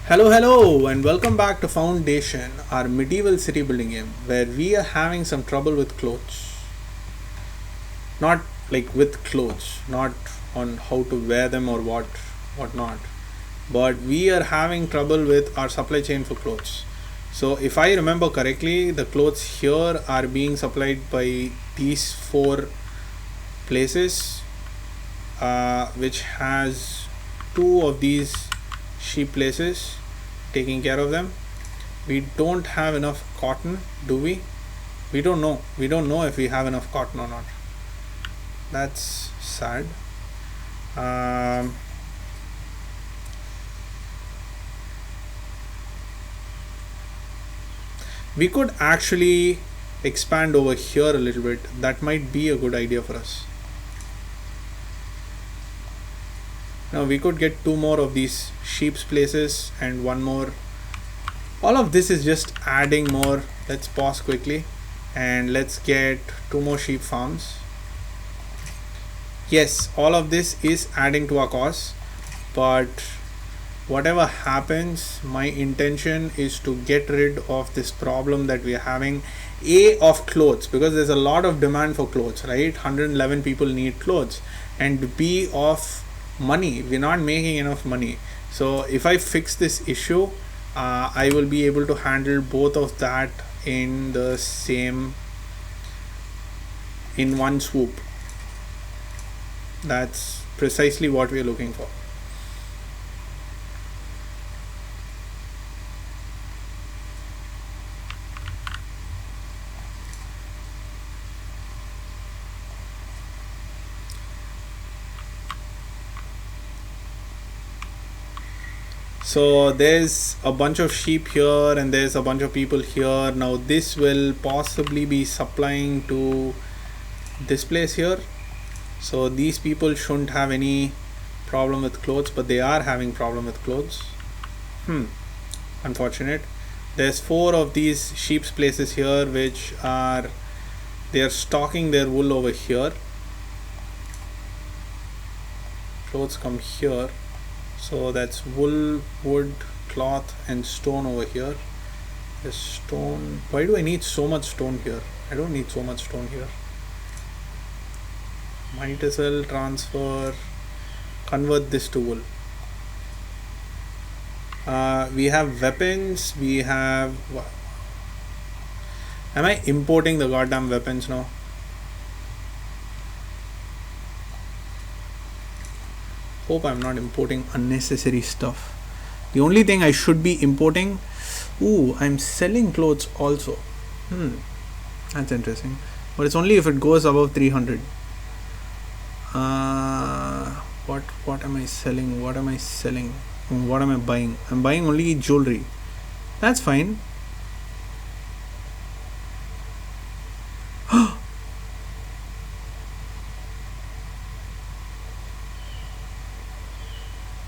Hello, and welcome back to Foundation, our medieval city building game, where we are having some trouble with clothes. Not like with clothes, not on how to wear them or what not, but we are having trouble with our supply chain for clothes. So, if I remember correctly, the clothes here are being supplied by these four places, which has two of these sheep places taking care of them. We don't have enough cotton, do we? We don't know if we have enough cotton or not. That's sad. um, we could actually expand over here a little bit. That might be a good idea for us. Now we could get two more of these sheep's places and one more. All of this is just adding more. Let's pause quickly and let's get two more sheep farms. Yes, all of this is adding to our cost, but whatever happens, my intention is to get rid of this problem that we are having. A, of clothes, because there's a lot of demand for clothes, right? 111 people need clothes. And B, of money. We're not making enough money. So if I fix this issue, I will be able to handle both of that in one swoop. That's precisely what we're looking for. So there's a bunch of sheep here and there's a bunch of people here. Now this will possibly be supplying to this place here. So these people shouldn't have any problem with clothes, but they are having problem with clothes. Unfortunate. There's four of these sheep's places here which are, they are stocking their wool over here. Clothes come here. So that's wool, wood, cloth and stone over here. The stone, why do I need so much stone here? I don't need so much stone here. Might as well convert this to wool. We have weapons, we have, am I importing the goddamn weapons now? Hope I'm not importing unnecessary stuff. The only thing I should be importing, I'm selling clothes also. That's interesting, but it's only if it goes above 300. What am I selling? What am I buying? I'm buying only jewelry. That's fine.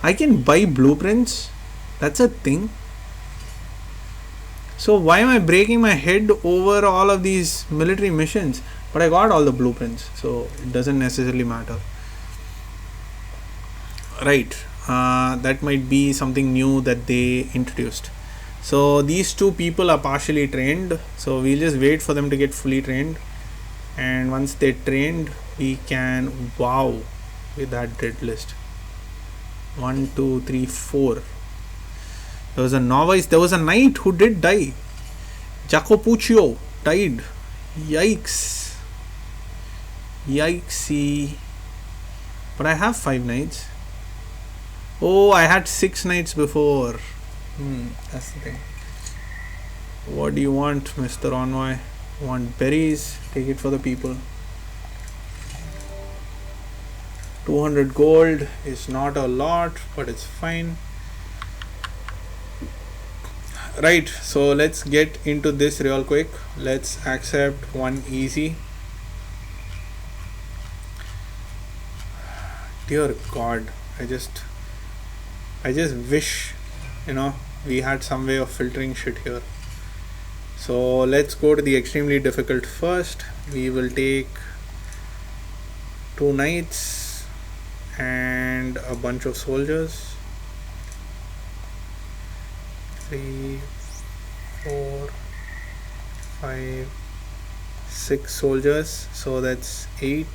I can buy blueprints. That's a thing. So why am I breaking my head over all of these military missions? But I got all the blueprints, so it doesn't necessarily matter. Right. That might be something new that they introduced. So these two people are partially trained. So we'll just wait for them to get fully trained. And once they're trained, we can, wow, with that dread list. 1, 2, 3, 4. There was a novice. There was a knight who did die. Jacopuccio died. Yikes. Yikesy. But I have 5 knights. Oh, I had 6 knights before. That's the thing. What do you want, Mr. Envoy? Want berries? Take it for the people. 200 gold is not a lot, but it's fine. Right, so let's get into this real quick. Let's accept one easy. Dear God, I just wish, we had some way of filtering shit here. So let's go to the extremely difficult first. We will take 2 knights and a bunch of soldiers. 3, 4, 5, 6 soldiers, so that's 8.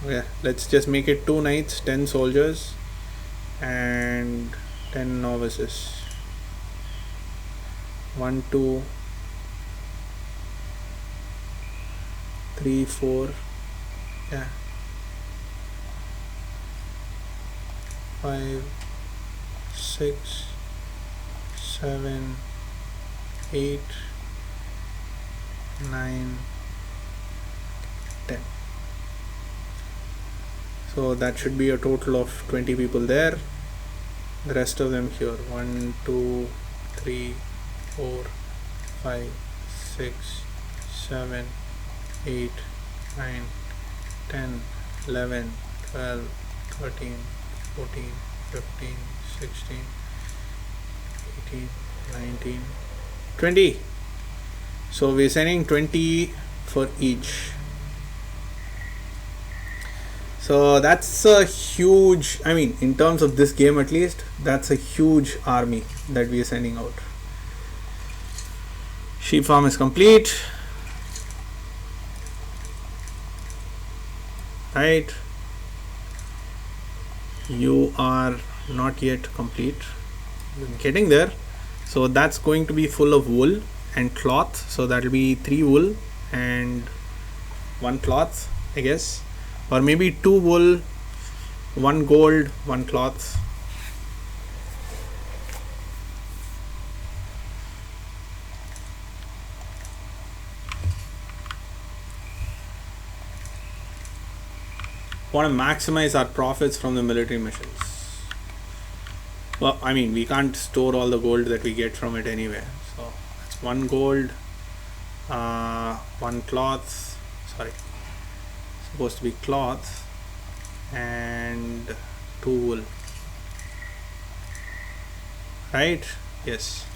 Okay, let's just make it 2 knights, 10 soldiers and 10 novices. 1, 2, 3, 4, yeah, 5, 6, 7, 8, 9, 10. So that should be a total of 20 people there. The rest of them here. 1, 2, 3, 4, 5, 6, 7, 8, 9, 10, 11, 12, 13, 14, 15, 16, 18, 19, 20. So we're sending 20 for each. So that's a huge, I mean, in terms of this game at least, that's a huge army that we are sending out. Sheep farm is complete. Right. You are not yet complete. Getting there. So that's going to be full of wool and cloth. So that will be 3 wool and 1 cloth, I guess. Or maybe 2 wool, 1 gold, 1 cloth. Want to maximize our profits from the military missions. Well, I mean, we can't store all the gold that we get from it anyway. So that's 1 gold, 1 cloth, sorry, supposed to be cloth, and 2 wool. Right? Yes.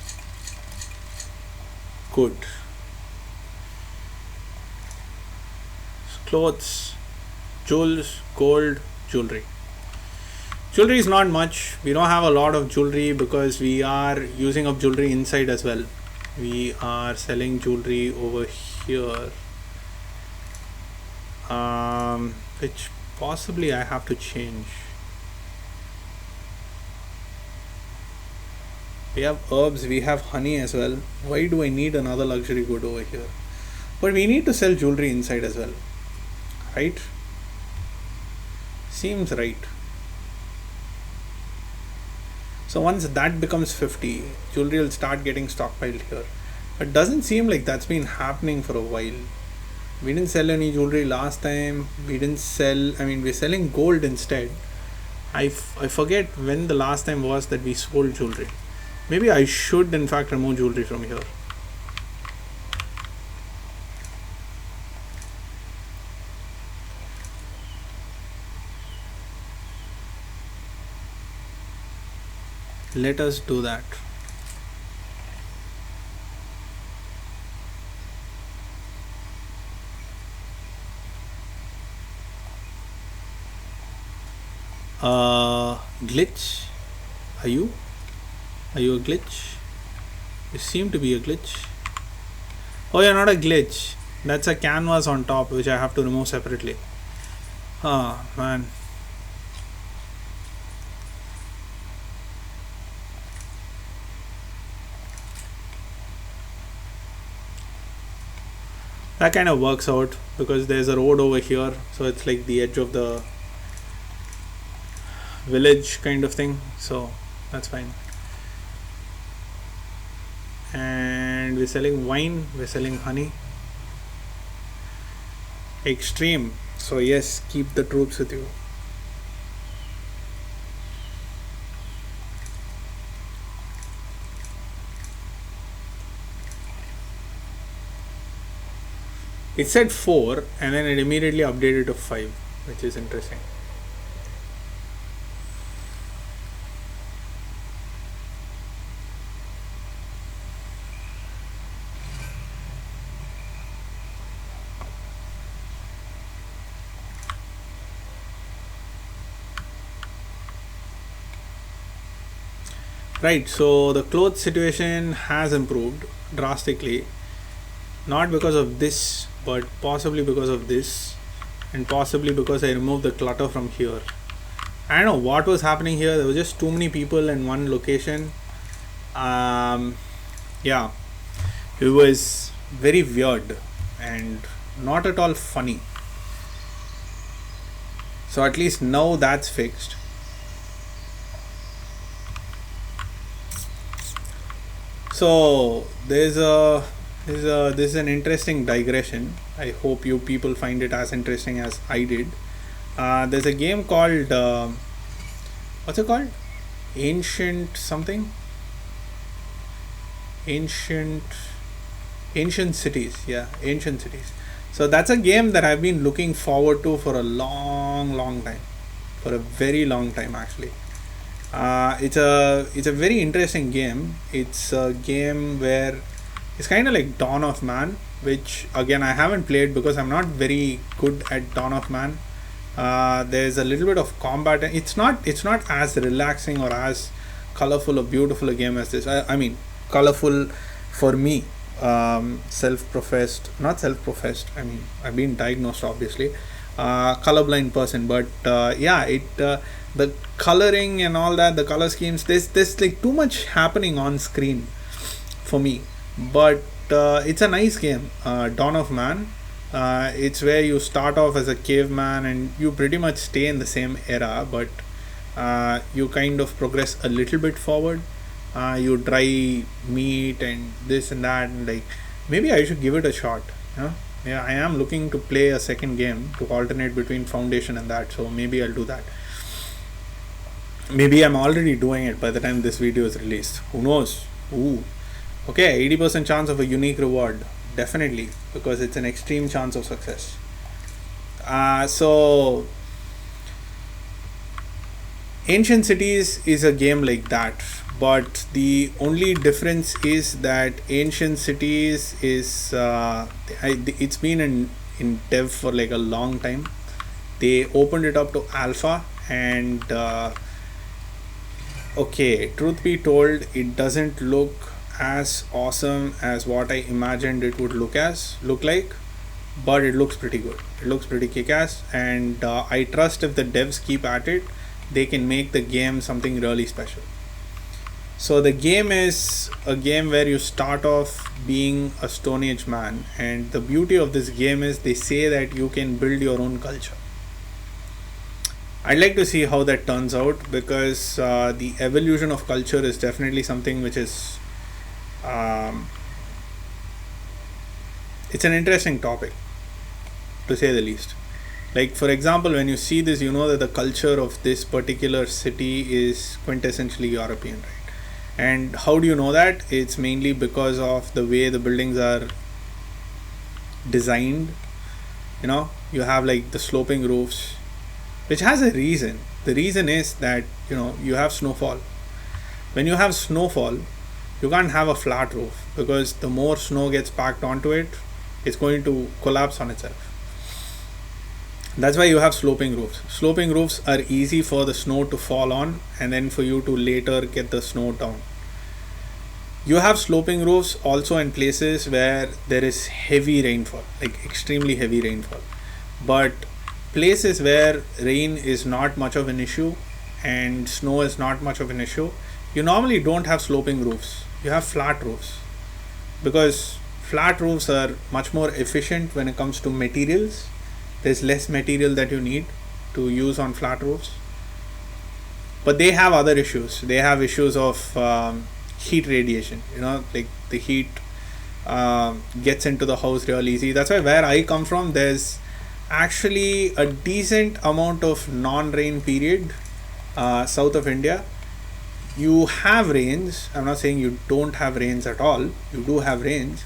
Good. Clothes, jewels, gold, jewelry. Jewelry is not much. We don't have a lot of jewelry because we are using up jewelry inside as well. We are selling jewelry over here, which possibly I have to change. We have herbs, we have honey as well. Why do I need another luxury good over here? But we need to sell jewelry inside as well, right? Seems right. So once that becomes 50, jewelry will start getting stockpiled here. It doesn't seem like that's been happening for a while. We didn't sell any jewelry last time. We didn't sell, I mean, we're selling gold instead. I forget when the last time was that we sold jewelry. Maybe I should in fact remove jewelry from here. Let us do that. Glitch? Are you a glitch? You seem to be a glitch. Oh, you're not a glitch. That's a canvas on top which I have to remove separately. Oh man. That kind of works out because there's a road over here, so it's like the edge of the village kind of thing, so that's fine. And we're selling wine, we're selling honey. Extreme, so yes, keep the troops with you. It said 4 and then it immediately updated to 5, which is interesting. Right, so the clothes situation has improved drastically, not because of this, but possibly because of this, and possibly because I removed the clutter from here. I don't know what was happening here. There were just too many people in one location. Yeah, it was very weird and not at all funny. So at least now that's fixed. So this is an interesting digression. I hope you people find it as interesting as I did. There's a game called what's it called? Ancient something. Ancient Ancient Cities. Yeah, Ancient Cities. So that's a game that I've been looking forward to for a long time, for a very long time actually. It's a very interesting game. It's a game where it's kind of like Dawn of Man, which again I haven't played because I'm not very good at Dawn of Man. There's a little bit of combat. It's not as relaxing or as colorful or beautiful a game as this. I mean, colorful for me. Self-professed, not self-professed. I mean, I've been diagnosed obviously. Colorblind person, but yeah, the coloring and all that, the color schemes. There's like too much happening on screen for me, but it's a nice game. Dawn of Man. It's where you start off as a caveman and you pretty much stay in the same era, but you kind of progress a little bit forward. You dry meat and this and that, and like maybe I should give it a shot. Yeah, I am looking to play a second game to alternate between Foundation and that, so maybe I'll do that. Maybe I'm already doing it by the time this video is released. Who knows? Ooh. Okay, 80% chance of a unique reward. Definitely, because it's an extreme chance of success. So Ancient Cities is a game like that, but the only difference is that Ancient Cities is it's been in dev for like a long time. They opened it up to alpha, and okay, truth be told, it doesn't look as awesome as what I imagined it would look like, but it looks pretty good. It looks pretty kick-ass, and I trust if the devs keep at it, they can make the game something really special. So the game is a game where you start off being a Stone Age man, and the beauty of this game is they say that you can build your own culture. I'd like to see how that turns out, because the evolution of culture is definitely something which is it's an interesting topic, to say the least. Like, for example, when you see this, you know that the culture of this particular city is quintessentially European, right? And how do you know that? It's mainly because of the way the buildings are designed. You have like the sloping roofs, which has a reason. The reason is that you have snowfall. When you have snowfall, you can't have a flat roof, because the more snow gets packed onto it, it's going to collapse on itself. That's why you have sloping roofs. Sloping roofs are easy for the snow to fall on, and then for you to later get the snow down. You have sloping roofs also in places where there is heavy rainfall, like extremely heavy rainfall. But places where rain is not much of an issue and snow is not much of an issue, you normally don't have sloping roofs. You have flat roofs, because flat roofs are much more efficient when it comes to materials. There's less material that you need to use on flat roofs. But they have other issues. They have issues of heat radiation. Like the heat gets into the house real easy. That's why where I come from, there's actually a decent amount of non-rain period south of India. You have rains. I'm not saying you don't have rains at all. You do have rains,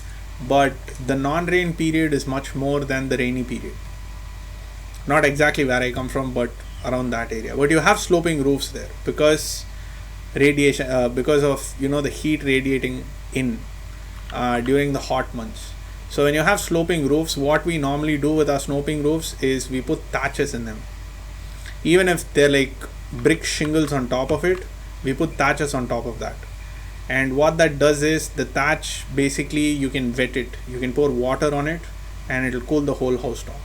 but the non-rain period is much more than the rainy period. Not exactly where I come from, but around that area. But you have sloping roofs there because radiation, because of the heat radiating in during the hot months. So when you have sloping roofs, what we normally do with our sloping roofs is we put thatches in them. Even if they're like brick shingles on top of it, We put thatches on top of that, and what that does is the thatch, basically you can wet it, you can pour water on it, and it'll cool the whole house down.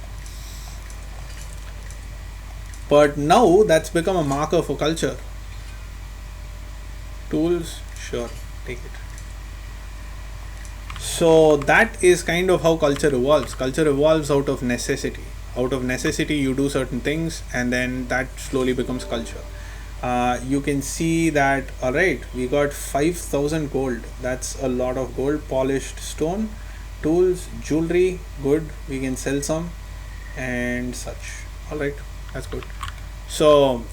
But now that's become a marker for culture. Tools, sure, take it. So that is kind of how culture evolves. Culture evolves out of necessity. Out of necessity, you do certain things, and then that slowly becomes culture. You can see that, alright, we got 5,000 gold. That's a lot of gold. Polished stone, tools, jewelry, good. We can sell some and such. Alright, that's good. So,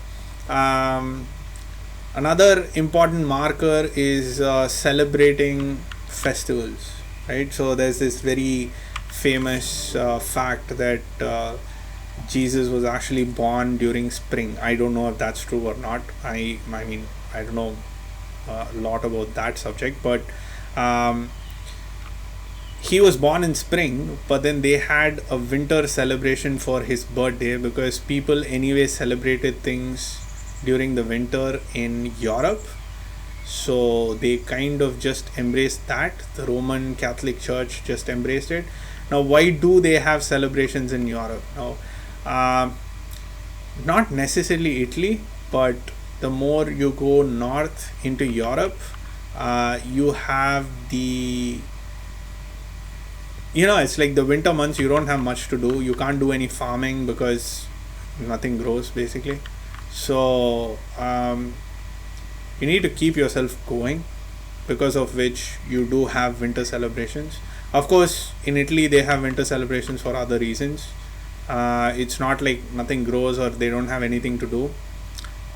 another important marker is celebrating festivals, right? So there's this very famous fact that Jesus was actually born during spring. I don't know if that's true or not. I mean, I don't know a lot about that subject, but he was born in spring, but then they had a winter celebration for his birthday, because people anyway celebrated things during the winter in Europe. So they kind of just embraced that. The Roman Catholic Church just embraced it. Now, why do they have celebrations in Europe? Now, not necessarily Italy, but the more you go north into Europe, you have the, it's like the winter months, you don't have much to do. You can't do any farming because nothing grows, basically. So you need to keep yourself going, because of which you do have winter celebrations. Of course, in Italy they have winter celebrations for other reasons. It's not like nothing grows or they don't have anything to do,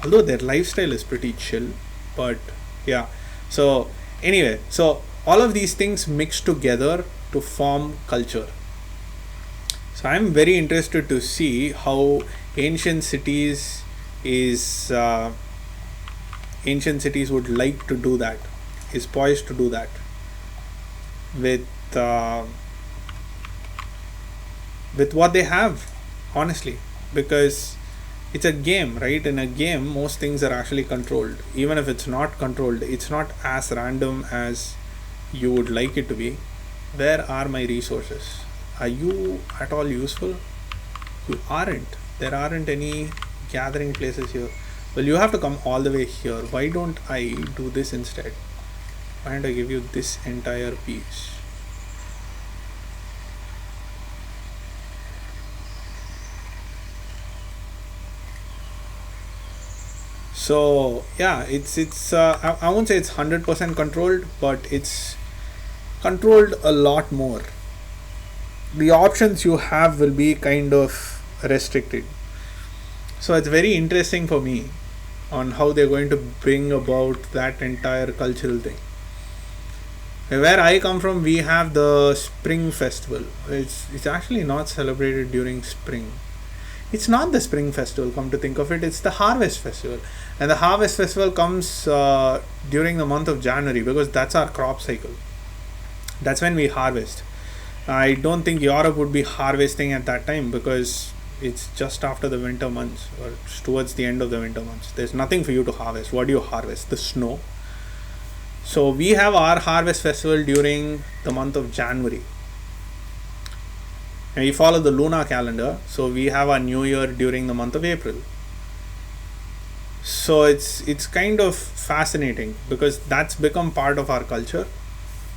although their lifestyle is pretty chill. But yeah, so anyway, so all of these things mix together to form culture. So I'm very interested to see how ancient cities would like to do that, is poised to do that with what they have, honestly, because it's a game, right? In a game, most things are actually controlled. Even if it's not controlled, it's not as random as you would like it to be. Where are my resources? Are you at all useful? You aren't. There aren't any gathering places here. Well, you have to come all the way here. Why don't I do this instead? Why don't I give you this entire piece? So yeah, it's I won't say it's 100% controlled, but it's controlled a lot more. The options you have will be kind of restricted. So it's very interesting for me on how they're going to bring about that entire cultural thing. Where I come from, we have the Spring Festival. It's actually not celebrated during spring. It's not the Spring Festival, come to think of it. It's the Harvest Festival. And the Harvest Festival comes during the month of January, because that's our crop cycle. That's when we harvest. I don't think Europe would be harvesting at that time, because it's just after the winter months, or towards the end of the winter months. There's nothing for you to harvest. What do you harvest? The snow. So we have our Harvest Festival during the month of January. And we follow the lunar calendar, so we have our New Year during the month of April. So it's kind of fascinating, because that's become part of our culture,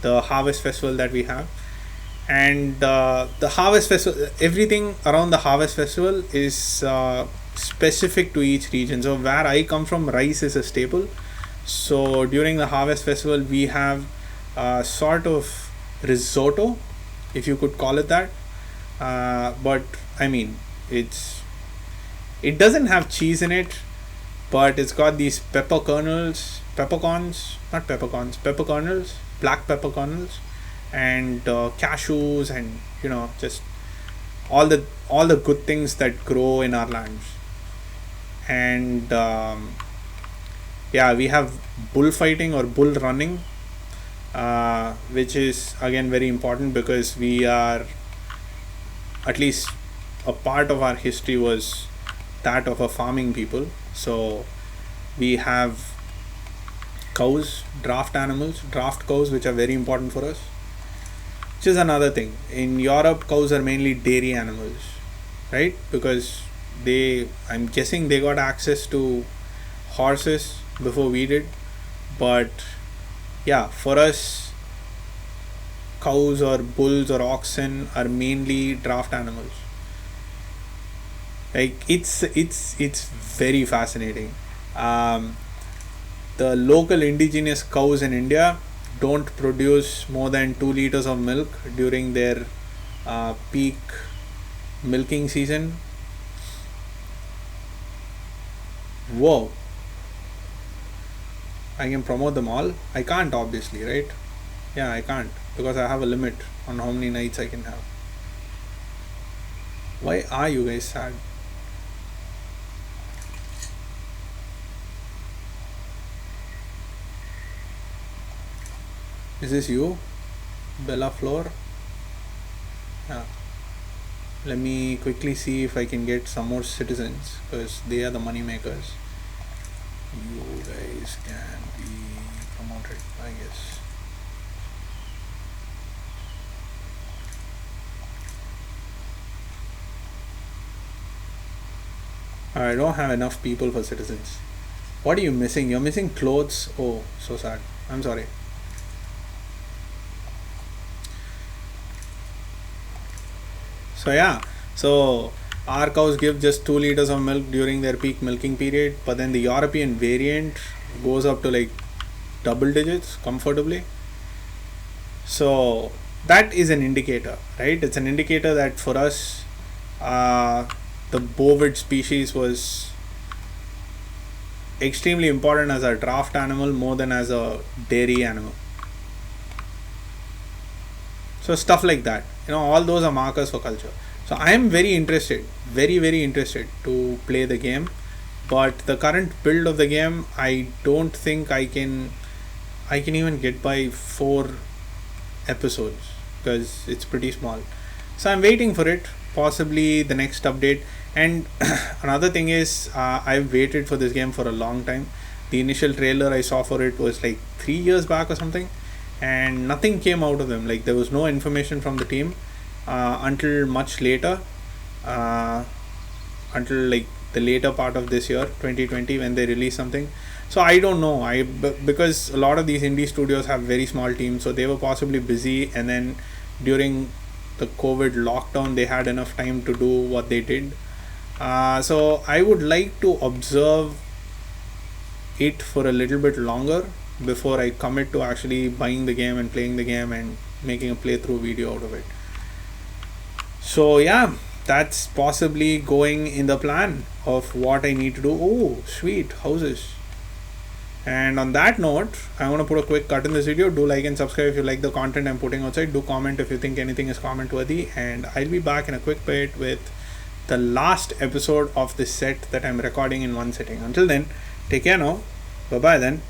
the Harvest Festival that we have. And the Harvest Festival, everything around the Harvest Festival is specific to each region. So where I come from, rice is a staple. So during the Harvest Festival, we have sort of risotto, if you could call it that. But I mean, it doesn't have cheese in it, but it's got these peppercorns, black peppercorns, and cashews, and just all the good things that grow in our lands. And we have bullfighting or bull running, which is again very important, because we are, at least a part of our history was that of a farming people. So we have cows, draft animals, draft cows, which are very important for us. Which is another thing. In Europe, cows are mainly dairy animals, right? Because I'm guessing they got access to horses before we did. But yeah, for us, cows or bulls or oxen are mainly draft animals. Like it's very fascinating. The local indigenous cows in India don't produce more than 2 liters of milk during their peak milking season. Whoa! I can promote them all. I can't, obviously, right? Yeah, I can't, because I have a limit on how many nights I can have. Why are you guys sad? Is this you, Bella Floor? Yeah. Let me quickly see if I can get some more citizens, because they are the money makers. You guys can be promoted, I guess. I don't have enough people for citizens. What are you missing? You're missing clothes. Oh, so sad. I'm sorry. So yeah, so our cows give just 2 liters of milk during their peak milking period, but then the European variant goes up to like double digits comfortably. So that is an indicator, right? It's an indicator that for us, the bovid species was extremely important as a draft animal more than as a dairy animal. So stuff like that, all those are markers for culture. So I am very interested, very interested to play the game, but the current build of the game, I don't think I can even get by 4 episodes, because it's pretty small. So I'm waiting for it, possibly the next update. And another thing is, I've waited for this game for a long time. The initial trailer I saw for it was like 3 years back or something, and nothing came out of them. Like, there was no information from the team until much later, until like the later part of this year, 2020, when they released something. So I don't know, because a lot of these indie studios have very small teams, so they were possibly busy, and then during the COVID lockdown they had enough time to do what they did. So I would like to observe it for a little bit longer before I commit to actually buying the game and playing the game and making a playthrough video out of it. So yeah, that's possibly going in the plan of what I need to do. Oh, sweet houses. And on that note, I want to put a quick cut in this video. Do like and subscribe if you like the content I'm putting outside. Do comment if you think anything is comment worthy, and I'll be back in a quick bit with the last episode of this set that I'm recording in one sitting. Until then, take care now. Bye bye then.